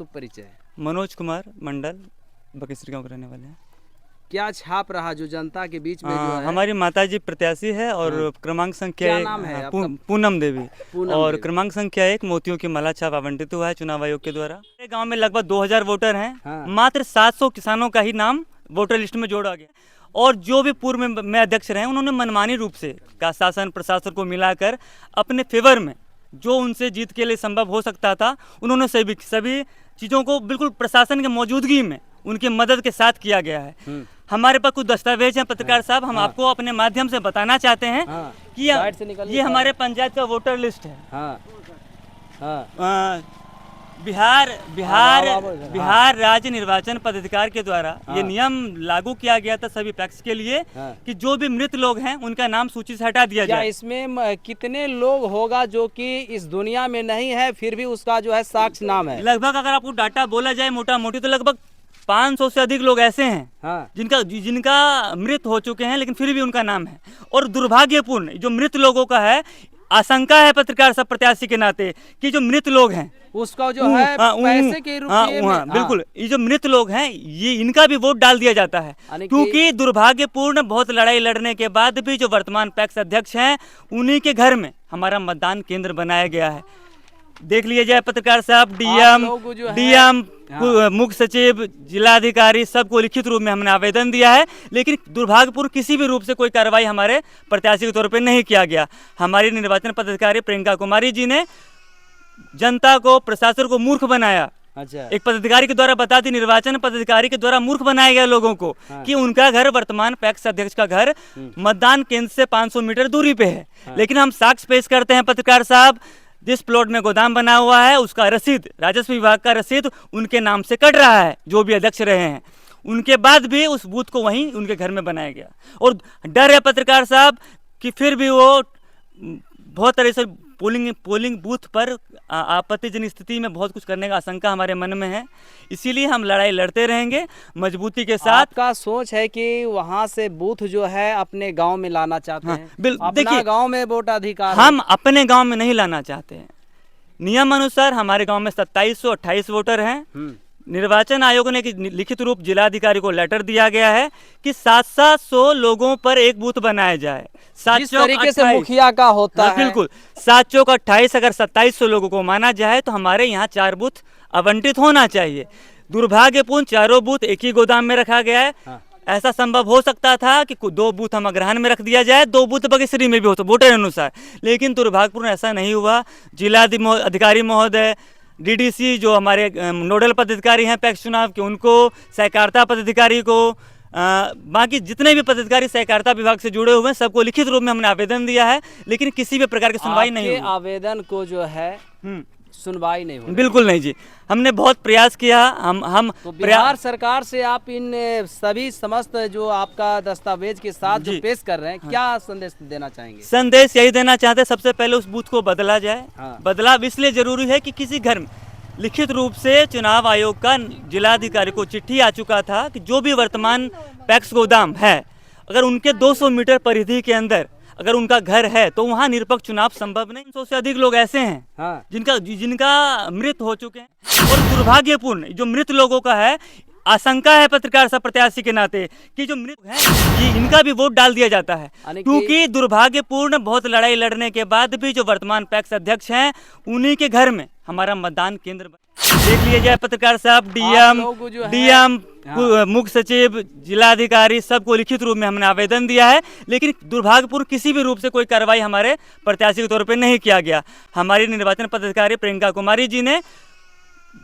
शुभ परिचय। मनोज कुमार मंडल, बकेसरी गांव के रहने वाले हैं। क्या छाप रहा जो जनता के बीच में जो है? हमारी माताजी प्रत्याशी है और क्रमांक संख्या क्या नाम है आपका? पूनम देवी। और देवी। क्रमांक संख्या 1 मोतियों की माला छाप आवंटित हुआ है चुनाव आयोग के द्वारा। मेरे गांव में लगभग 2000 वोटर हैं। मात्र 700 किसानों का ही नाम वोटर लिस्ट में जोड़ा गया और जो भी पूर्व में अध्यक्ष रहे उन्होंने मनमानी रूप से का शासन प्रशासन को मिलाकर अपने फेवर में जो उनसे जीत के लिए संभव हो सकता था उन्होंने सभी चीज़ों को बिल्कुल प्रशासन की मौजूदगी में उनकी मदद के साथ किया गया है। हमारे पास कुछ दस्तावेज हैं पत्रकार साहब, हम आपको अपने माध्यम से बताना चाहते हैं कि ये हमारे पंचायत का वोटर लिस्ट है। बिहार राज्य निर्वाचन पदाधिकारी के द्वारा ये नियम लागू किया गया था सभी पैक्स के लिए कि जो भी मृत लोग हैं उनका नाम सूची से हटा दिया जाए। इसमें कितने लोग होगा जो कि इस दुनिया में नहीं है फिर भी उसका जो है साक्ष्य नाम है? लगभग अगर आपको डाटा बोला जाए मोटा मोटी तो लगभग 500 से अधिक लोग ऐसे हैं जिनका मृत हो चुके हैं लेकिन फिर भी उनका नाम है। और दुर्भाग्यपूर्ण जो मृत लोगों का है, आशंका है पत्रकार सब प्रत्याशी के नाते कि जो मृत लोग हैं उसका जो है पैसे के रुपये में बिल्कुल ये जो मृत लोग हैं ये इनका भी वोट डाल दिया जाता है, क्योंकि दुर्भाग्यपूर्ण बहुत लड़ाई लड़ने के बाद भी जो वर्तमान पैक्स अध्यक्ष हैं उन्हीं के घर में हमारा मतदान केंद्र बनाया गया है। देख लिया जाए पत्रकार साहब, डीएम मुख्य सचिव जिलाधिकारी सबको लिखित रूप में हमने आवेदन दिया है, लेकिन दुर्भाग्यपूर्ण किसी भी रूप से कोई कार्रवाई हमारे प्रत्याशी के तौर पे नहीं किया गया। हमारी निर्वाचन पदाधिकारी प्रियंका कुमारी जी ने जनता को प्रशासन को मूर्ख बनाया। एक पदाधिकारी के द्वारा बता दी, निर्वाचन पदाधिकारी के द्वारा मूर्ख बनाया गया लोगों को कि उनका घर वर्तमान पैक्स अध्यक्ष का घर मतदान केंद्र से 500 मीटर दूरी पे है। लेकिन हम साक्ष्य पेश करते हैं पत्रकार साहब, जिस प्लॉट में गोदाम बना हुआ है उसका रसीद, राजस्व विभाग का रसीद उनके नाम से कट रहा है जो भी अध्यक्ष रहे हैं। उनके बाद भी उस बूथ को वहीं उनके घर में बनाया गया और डर है पत्रकार साहब कि फिर भी वो बहुत तरह से पोलिंग बूथ पर आपत्तिजनक स्थिति में बहुत कुछ करने का आशंका हमारे मन में है। इसीलिए हम लड़ाई लड़ते रहेंगे मजबूती के साथ। आपका सोच है कि वहां से बूथ जो है अपने गांव में लाना चाहते हैं? देखिए गांव में वोट अधिकार हम अपने गांव में नहीं लाना चाहते हैं। नियम अनुसार हमारे गांव में 2728 वोटर हैं। निर्वाचन आयोग ने लिखित रूप जिलाधिकारी को लेटर दिया गया है कि 700 लोगों पर एक बूथ बनाया जाए। जिस तरीके से मुखिया का होता है बिल्कुल 7 चौक 28, अगर 2700 लोगों को माना जाए तो हमारे यहाँ 4 बूथ आवंटित होना चाहिए। दुर्भाग्यपूर्ण चारों बूथ एक ही गोदाम में रखा गया है। ऐसा संभव हो सकता था कि 2 बूथ हम अग्रहण में रख दिया जाए, 2 बूथ बगेसरी में भी हो तो वोटर अनुसार, लेकिन दुर्भाग्यपूर्ण ऐसा नहीं हुआ। जिला अधिकारी महोदय, डीडीसी जो हमारे नोडल पदाधिकारी हैं पैक्स चुनाव के, उनको, सहकारिता पदाधिकारी को, बाकी जितने भी पदाधिकारी सहकारिता विभाग से जुड़े हुए हैं सबको लिखित रूप में हमने आवेदन दिया है, लेकिन किसी भी प्रकार की सुनवाई नहीं हुई। आवेदन को जो है सुनवाई नहीं हुई? बिल्कुल नहीं जी, हमने बहुत प्रयास किया। हम तो बिहार सरकार से आप इन सभी समस्त जो आपका दस्तावेज के साथ जो पेश कर रहे हैं क्या संदेश देना चाहेंगे? संदेश यही देना चाहते हैं, सबसे पहले उस बूथ को बदला जाए। बदलाव इसलिए जरूरी है कि किसी घर में लिखित रूप से चुनाव आयोग का जिलाधिकारी को चिट्ठी आ चुका था कि जो भी वर्तमान पैक्स गोदाम है अगर उनके 200 मीटर परिधि के अंदर अगर उनका घर है तो वहाँ निरपेक्ष चुनाव संभव नहीं। 100 से अधिक लोग ऐसे हैं जिनका मृत हो चुके हैं और दुर्भाग्यपूर्ण जो मृत लोगों का है, आशंका है पत्रकार सब प्रत्याशी के नाते कि जो मृत हैं ये इनका भी वोट डाल दिया जाता है, क्योंकि दुर्भाग्यपूर्ण बहुत लड़ाई लड़ने के बाद भी जो वर्तमान पैक्स अध्यक्ष हैं उन्हीं के घर में हमारा मतदान केंद्र देख लिया जाए पत्रकार साहब, डीएम मुख्य सचिव जिलाधिकारी सबको लिखित रूप में हमने आवेदन दिया है, लेकिन दुर्भाग्यपूर्ण किसी भी रूप से कोई कार्रवाई हमारे प्रत्याशी के तौर पे नहीं किया गया। हमारी निर्वाचन पदाधिकारी प्रियंका कुमारी जी ने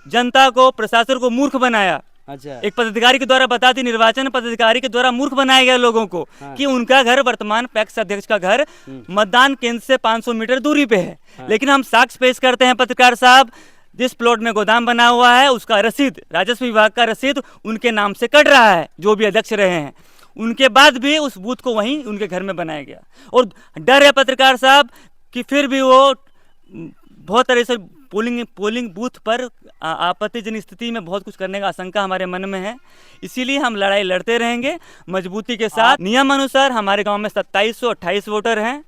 जनता को प्रशासन को मूर्ख बनाया। एक पदाधिकारी के द्वारा बता दी, निर्वाचन पदाधिकारी के द्वारा मूर्ख बनाया गया लोगों को कि उनका घर वर्तमान पैक्स अध्यक्ष का घर मतदान केंद्र से 500 मीटर दूरी पे है। लेकिन हम साक्ष्य पेश करते हैं पत्रकार साहब, जिस प्लॉट में गोदाम बना हुआ है उसका रसीद, राजस्व विभाग का रसीद उनके नाम से कट रहा है जो भी अध्यक्ष रहे हैं। उनके बाद भी उस बूथ को वहीं उनके घर में बनाया गया और डर है पत्रकार साहब कि फिर भी वो बहुत तरह से पोलिंग बूथ पर आपत्तिजनक स्थिति में बहुत कुछ करने का आशंका हमारे मन में है। इसीलिए हम लड़ाई लड़ते रहेंगे मजबूती के साथ। नियम अनुसार हमारे गांव में 2728 वोटर हैं।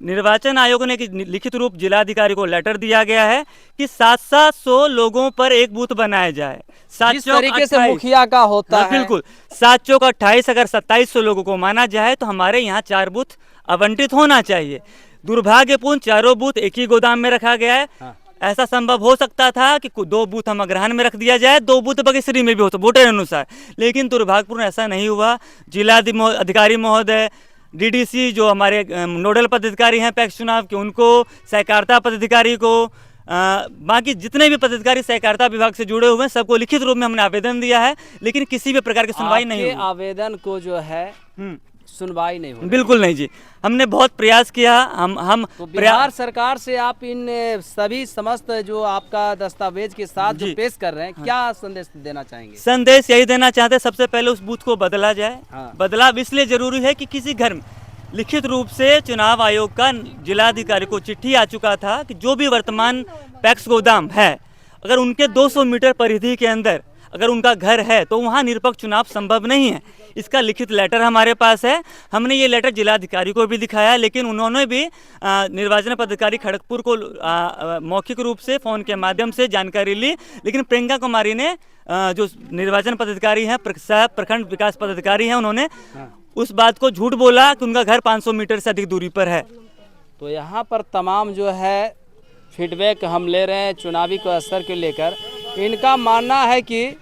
निर्वाचन आयोग ने एक लिखित रूप जिलाधिकारी को लेटर दिया गया है कि 700 लोगों पर एक बूथ बनाया जाए। जिस तरीके से मुखिया का होता है, बिल्कुल 7 चौक 28, अगर 2700 लोगों को माना जाए तो हमारे यहाँ 4 बूथ आवंटित होना चाहिए। दुर्भाग्यपूर्ण चारों बूथ एक ही गोदाम में रखा गया है। हाँ। ऐसा संभव हो सकता था कि 2 बूथ हम अग्रहान में रख दिया जाए, 2 बूथ बगेश्वरी में भी हो तो वोटर अनुसार, लेकिन दुर्भाग्यपूर्ण ऐसा नहीं हुआ। जिला अधिकारी महोदय, डीडीसी जो हमारे नोडल पदाधिकारी हैं पैक्स चुनाव के, उनको, सहकारिता पदाधिकारी को, बाकी जितने भी पदाधिकारी सहकारिता विभाग से जुड़े हुए हैं सबको लिखित रूप में हमने आवेदन दिया है, लेकिन किसी भी प्रकार की सुनवाई नहीं हुई। आवेदन को जो है सुनवाई नहीं हुई? बिल्कुल नहीं जी, हमने बहुत प्रयास किया। हम तो बिहार सरकार से आप इन सभी समस्त जो आपका दस्तावेज के साथ जो पेश कर रहे हैं, क्या संदेश देना चाहेंगे? संदेश यही देना चाहते हैं, सबसे पहले उस बूथ को बदला जाए। हाँ। बदलाव इसलिए जरूरी है कि किसी घर में लिखित रूप से चुनाव आयोग का जिलाधिकारी को चिट्ठी आ चुका था कि जो भी वर्तमान पैक्स गोदाम है, अगर उनके 200 मीटर परिधि के अंदर अगर उनका घर है तो वहाँ निरपेक्ष चुनाव संभव नहीं है। इसका लिखित लेटर हमारे पास है। हमने ये लेटर जिलाधिकारी को भी दिखाया, लेकिन उन्होंने भी निर्वाचन पदाधिकारी खड़गपुर को मौखिक रूप से फ़ोन के माध्यम से जानकारी ली, लेकिन प्रियंका कुमारी ने जो निर्वाचन पदाधिकारी हैं, प्रखंड विकास पदाधिकारी हैं, उन्होंने उस बात को झूठ बोला कि उनका घर 500 मीटर से अधिक दूरी पर है। तो यहाँ पर तमाम जो है फीडबैक हम ले रहे हैं चुनावी को असर को लेकर। इनका मानना है कि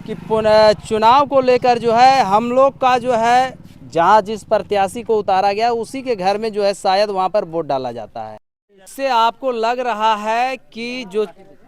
चुनाव को लेकर जो है हम लोग का जो है जहाँ जिस प्रत्याशी को उतारा गया उसी के घर में जो है शायद वहाँ पर वोट डाला जाता है। इससे आपको लग रहा है कि जो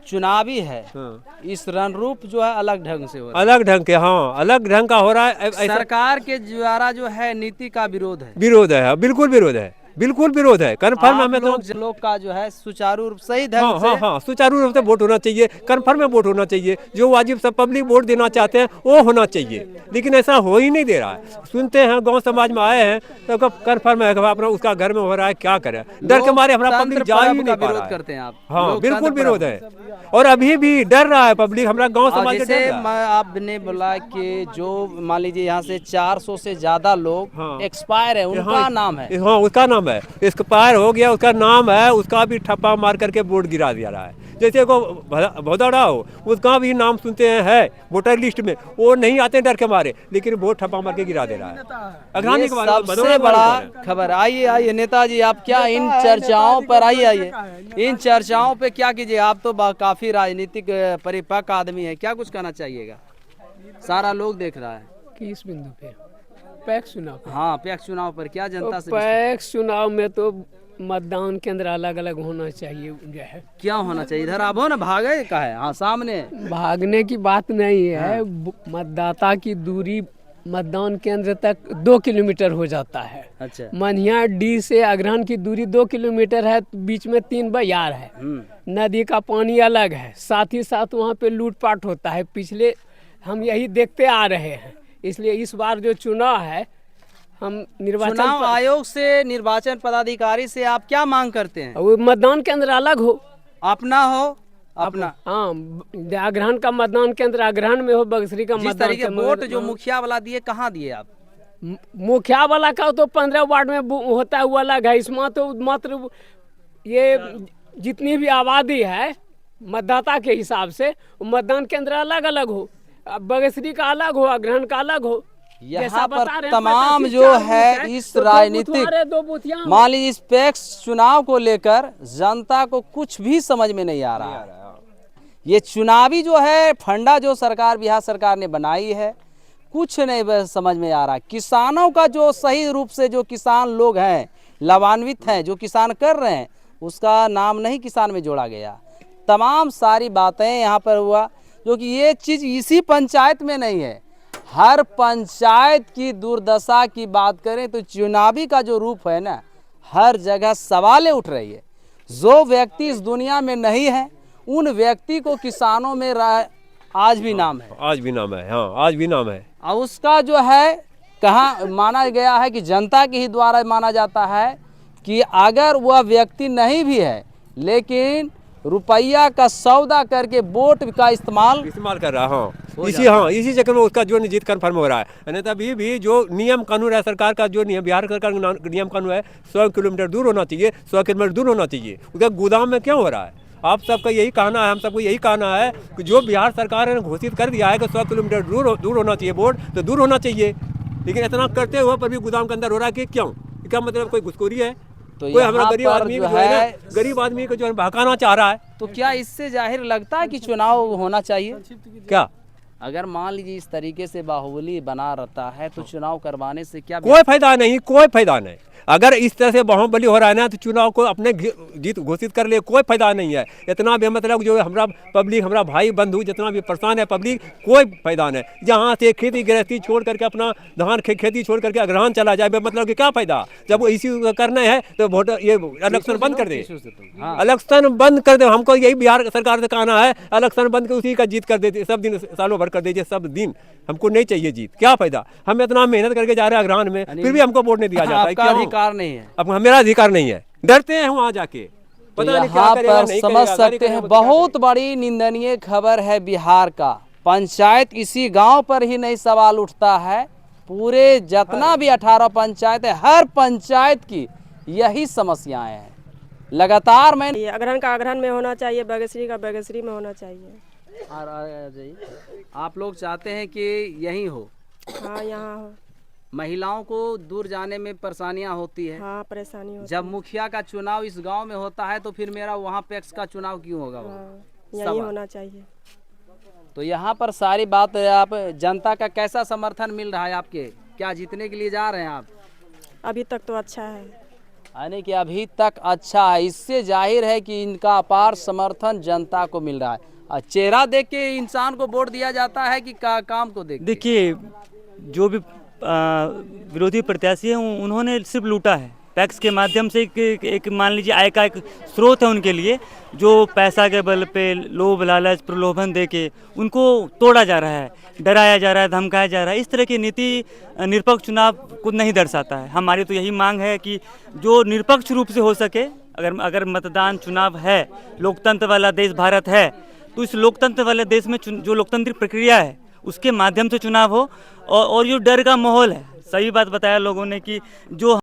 चुनावी है, हाँ, इस रण रूप जो है अलग ढंग से हो रहा है। अलग ढंग के, हाँ, अलग ढंग का हो रहा है। सरकार के द्वारा जो है नीति का विरोध है। विरोध है, बिल्कुल विरोध है, बिल्कुल विरोध है। कन्फर्म हमें लोग का जो है सुचारू रूप सही ढंग से, हाँ, सुचारू रूप से वोट होना चाहिए, कन्फर्म में वोट होना चाहिए। जो वाजिब सब पब्लिक वोट देना चाहते हैं वो होना चाहिए, लेकिन ऐसा हो ही नहीं दे रहा है। सुनते हैं गांव समाज में आए हैं तो कन्फर्म है अपना उसका घर में हो रहा है, क्या करे, डर के मारे हमारा पब्लिक जा ही नहीं पा रहा है। करते हैं आप? हाँ, बिल्कुल विरोध है, और अभी भी डर रहा है पब्लिक, हमारा गाँव समाज। जैसे आपने बोला कि जो मान लीजिए यहाँ से 400 से ज्यादा लोग एक्सपायर है, उनका नाम है, हाँ, उसका नाम है, एक्सपायर हो गया, उसका नाम है, उसका भी ठप्पा मार करके वोट गिरा दिया रहा है। जैसे को भदौड़ा हो, उसका भी नाम सुनते हैं है वोटर लिस्ट में, वो नहीं आते डर के मारे, लेकिन वोट ठप्पा मार के गिरा दे रहा है। ये सबसे बड़ा खबर। आइए नेताजी, आप क्या इन चर्चाओं पर आइए इन चर्चाओं पे क्या कीजिए? आप तो काफी राजनीतिक परिपक्व आदमी है, क्या कुछ कहना चाहिएगा? सारा लोग देख रहा है कि इस बिंदु पे पैक्स चुनाव, हाँ, पैक्स चुनाव पर क्या जनता से? पैक्स चुनाव में तो मतदान केंद्र अलग अलग होना चाहिए। जो है क्या होना चाहिए? इधर आप हो ना, भागे का है? हाँ, सामने भागने की बात नहीं है। मतदाता की दूरी मतदान केंद्र तक 2 किलोमीटर हो जाता है। अच्छा। मनिया डी से अग्रहण की दूरी 2 किलोमीटर है, बीच में 3 बयार है, नदी का पानी अलग है, साथ ही साथ वहाँ पे लूटपाट होता है। पिछले हम यही देखते आ रहे हैं, इसलिए इस बार जो चुनाव है, हम चुनाव आयोग से, निर्वाचन पदाधिकारी से आप क्या मांग करते हैं? वो मतदान केंद्र अलग हो, अपना हो, अपना, हाँ, अग्रहण का मतदान केंद्र अग्रहण में हो, बगसरी का जिस तरीके वोट जो मुखिया वाला दिए, कहाँ दिए आप? मुखिया वाला का तो 15 वार्ड में होता है, वो अलग है। इसमें तो मात्र ये जितनी भी आबादी है मतदाता के हिसाब से मतदान केंद्र अलग अलग हो, बगसरी का अलग हो, अग्रहण का अलग हो। यहाँ पर तमाम जो है इस राजनीतिक, मान लीजिए इस पैक्स चुनाव को लेकर जनता को कुछ भी समझ में नहीं आ रहा है। ये चुनावी जो है फंडा जो सरकार, बिहार सरकार ने बनाई है, कुछ नहीं समझ में आ रहा। किसानों का जो सही रूप से जो किसान लोग हैं, लाभान्वित हैं, जो किसान कर रहे हैं, उसका नाम नहीं किसान में जोड़ा गया। तमाम सारी बातें यहाँ पर हुआ, जो कि ये चीज़ इसी पंचायत में नहीं है, हर पंचायत की दुर्दशा की बात करें तो चुनावी का जो रूप है ना, हर जगह सवालें उठ रही है। जो व्यक्ति इस दुनिया में नहीं है, उन व्यक्ति को किसानों में आज भी नाम है, आज भी नाम है, हाँ, आज भी नाम है। और उसका जो है कहाँ माना गया है कि जनता के ही द्वारा माना जाता है कि अगर वह व्यक्ति नहीं भी है, लेकिन रुपया का सौदा करके वोट का इस्तेमाल कर रहा हाँ इसी चक्कर में उसका जो जीत कन्फर्म हो रहा है। नहीं तो अभी भी जो नियम कानून है सरकार का, जो नियम बिहार सरकार का नियम कानून है 100 किलोमीटर दूर होना चाहिए, 100 किलोमीटर दूर होना चाहिए। उसका गोदाम में क्यों हो रहा है? आप सबका यही कहना है, हम सबको यही कहना है कि जो बिहार सरकार ने घोषित कर दिया है कि 100 किलोमीटर दूर होना चाहिए वोट, तो दूर होना चाहिए। लेकिन इतना करते हुए पर भी गोदाम के अंदर हो रहा है कि क्यों? क्या मतलब कोई घुसखोरी है? तो कोई हमारा गरीब यहाँ पर आदमी जो जो है है ना, गरीब आदमी को जो है बहकाना चाह रहा है। तो क्या इससे जाहिर लगता है कि चुनाव होना चाहिए? क्या अगर मान लीजिए इस तरीके से बाहुबली बना रहता है तो चुनाव करवाने से क्या कोई फायदा नहीं, कोई फायदा नहीं। अगर इस तरह से बाहुबली हो रहा है ना तो चुनाव को अपने जीत घोषित कर ले, कोई फायदा नहीं है। इतना भी मतलब जो हमारा पब्लिक, हमारा भाई बंधु जितना भी परेशान है पब्लिक, कोई फायदा नहीं। जहाँ से खेती गृहस्थी छोड़ करके अपना धान खेती छोड़ करके अग्रहण चला जाए, मतलब कि क्या फायदा? जब वो इसी करना है तो वोट ये इलेक्शन बंद कर दे, इलेक्शन बंद कर दे। हमको यही बिहार सरकार से कहना है, इलेक्शन बंद कर उसी का जीत कर देते, सब दिन सालों भर कर दीजिए, सब दिन। हमको नहीं चाहिए जीत, क्या फायदा? हम इतना मेहनत करके जा रहे हैं अग्रहण में, फिर भी हमको वोट नहीं दिया जाता है। आपका अधिकार नहीं है। अब मेरा अधिकार नहीं है, डरते हैं वहाँ जाके। तो यहाँ पर समझ सकते हैं बहुत बड़ी निंदनीय खबर है बिहार का। पंचायत इसी गांव पर ही नहीं सवाल उठता है, पूरे जितना भी 18 पंचायत है, हर पंचायत की यही समस्याएं हैं। लगातार मैं अग्रहण का अग्रहण में होना चाहिए, बगसरी का बगसरी में होना चाहिए। आप लोग चाहते हैं कि यही हो? हाँ यहाँ हो। महिलाओं को दूर जाने में परेशानियां होती है। हाँ परेशानी होती जब मुखिया का चुनाव इस गांव में होता है तो फिर मेरा वहाँ पैक्स का चुनाव क्यों होगा? हाँ, यही होना चाहिए। तो यहाँ पर सारी बात आप जनता का कैसा समर्थन मिल रहा है आपके? क्या जीतने के लिए जा रहे हैं आप? अभी तक तो अच्छा है, यानी कि अभी तक अच्छा है। इससे जाहिर है कि इनका अपार समर्थन जनता को मिल रहा है। चेहरा देख के इंसान को वोट दिया जाता है कि काम को देख? देखिए, जो भी विरोधी प्रत्याशी हैं उन्होंने सिर्फ लूटा है। टैक्स के माध्यम से एक मान लीजिए आय का एक स्रोत है उनके लिए, जो पैसा के बल पे लोभ लालच प्रलोभन दे के उनको तोड़ा जा रहा है, डराया जा रहा है, धमकाया जा रहा है। इस तरह की नीति निरपक्ष चुनाव को नहीं दर्शाता है। हमारी तो यही मांग है कि जो निरपक्ष रूप से हो सके, अगर मतदान चुनाव है, लोकतंत्र वाला देश भारत है, तो इस लोकतंत्र वाले देश में जो लोकतांत्रिक प्रक्रिया है उसके माध्यम से चुनाव हो। और जो डर का माहौल है, सही बात बताया लोगों ने कि जो